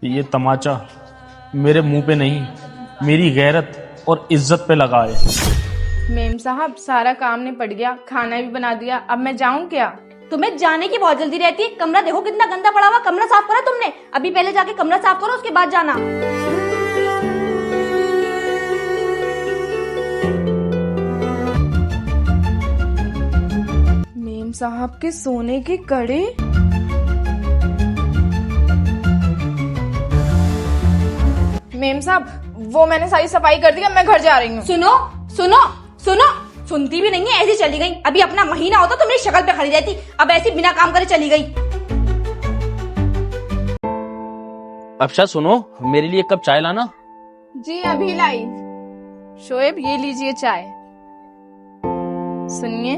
ये तमाचा मेरे मुंह पे नहीं, मेरी गैरत और इज्जत पे लगा है। मेम साहब, सारा काम निपट गया, खाना भी बना दिया, अब मैं जाऊं क्या? तुम्हें जाने की बहुत जल्दी रहती है। कमरा देखो कितना गंदा पड़ा हुआ। कमरा साफ करा तुमने? अभी पहले जाके कमरा साफ करो, उसके बाद जाना। मेम साहब के सोने के कड़े। मेम साहब, वो मैंने सारी सफाई कर दी, अब मैं घर जा रही हूँ। सुनो सुनो सुनो, सुनती भी नहीं है, ऐसी चली गई। अभी अपना महीना होता तो मेरी शक्ल पे खड़ी रहती, अब ऐसी बिना काम करे चली गई। अफशा सुनो, मेरे लिए एक कप चाय लाना। जी अभी लाई। शोएब, ये लीजिए चाय। सुनिए,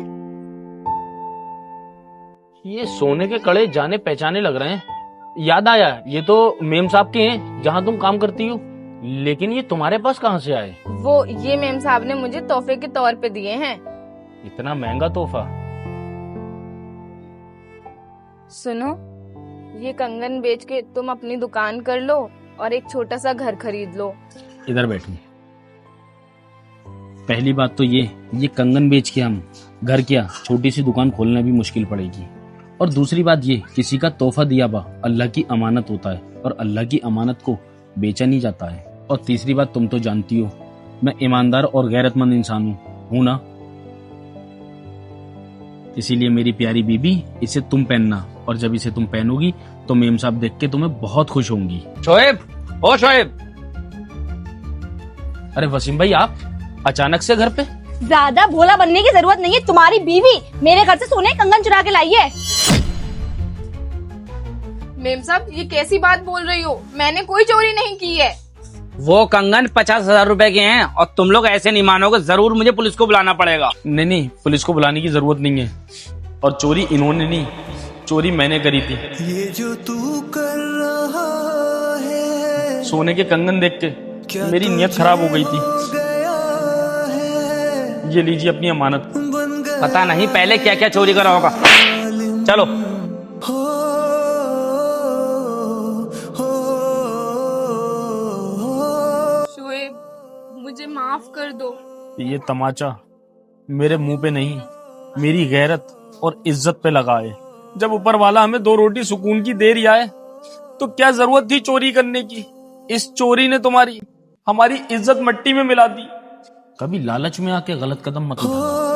ये सोने के कड़े जाने पहचाने लग रहे हैं। याद आया, ये तो मेम साहब के हैं जहाँ तुम काम करती हो, लेकिन ये तुम्हारे पास कहाँ से आए? वो ये मेम साहब ने मुझे तोहफे के तौर पे दिए हैं। इतना महंगा तोहफा? सुनो, ये कंगन बेच के तुम अपनी दुकान कर लो और एक छोटा सा घर खरीद लो। इधर बैठो। पहली बात तो ये कंगन बेच के हम घर क्या छोटी सी दुकान खोलना भी मुश्किल पड़ेगी। और दूसरी बात, ये किसी का तोहफा दिया बा अल्लाह की अमानत होता है और अल्लाह की अमानत को बेचा नहीं जाता है। और तीसरी बात, तुम तो जानती हो मैं ईमानदार और गैरतमंद इंसान हूँ ना। इसीलिए मेरी प्यारी बीबी, इसे तुम पहनना, और जब इसे तुम पहनोगी तो मेम साहब देख के तुम्हें बहुत खुश होंगी। शोएब, ओ शोएब। अरे वसीम भाई, आप अचानक से घर पे? ज्यादा भोला बनने की जरूरत नहीं है। तुम्हारी बीवी मेरे घर से सोने कंगन चुरा के लाई है। मेम साहब, ये कैसी बात बोल रही हो? मैंने कोई चोरी नहीं की है। वो कंगन 50,000 रुपए के हैं और तुम लोग ऐसे नहीं मानोगे, जरूर मुझे पुलिस को बुलाना पड़ेगा। नहीं, पुलिस को बुलाने की जरूरत नहीं है। और चोरी इन्होंने नहीं, चोरी मैंने करी थी। ये जो तू कर रहा है, सोने के कंगन देख के मेरी नीयत खराब हो गई थी। ये लीजिए अपनी अमानत। पता नहीं पहले क्या क्या चोरी करा होगा। चलो। शोएब, मुझे माफ कर दो। ये तमाचा मेरे मुंह पे नहीं, मेरी गैरत और इज्जत पे लगा है। जब ऊपर वाला हमें 2 रोटी सुकून की दे रहा है तो क्या जरूरत थी चोरी करने की? इस चोरी ने हमारी इज्जत मट्टी में मिला दी। कभी लालच में आके गलत कदम मत उठाना।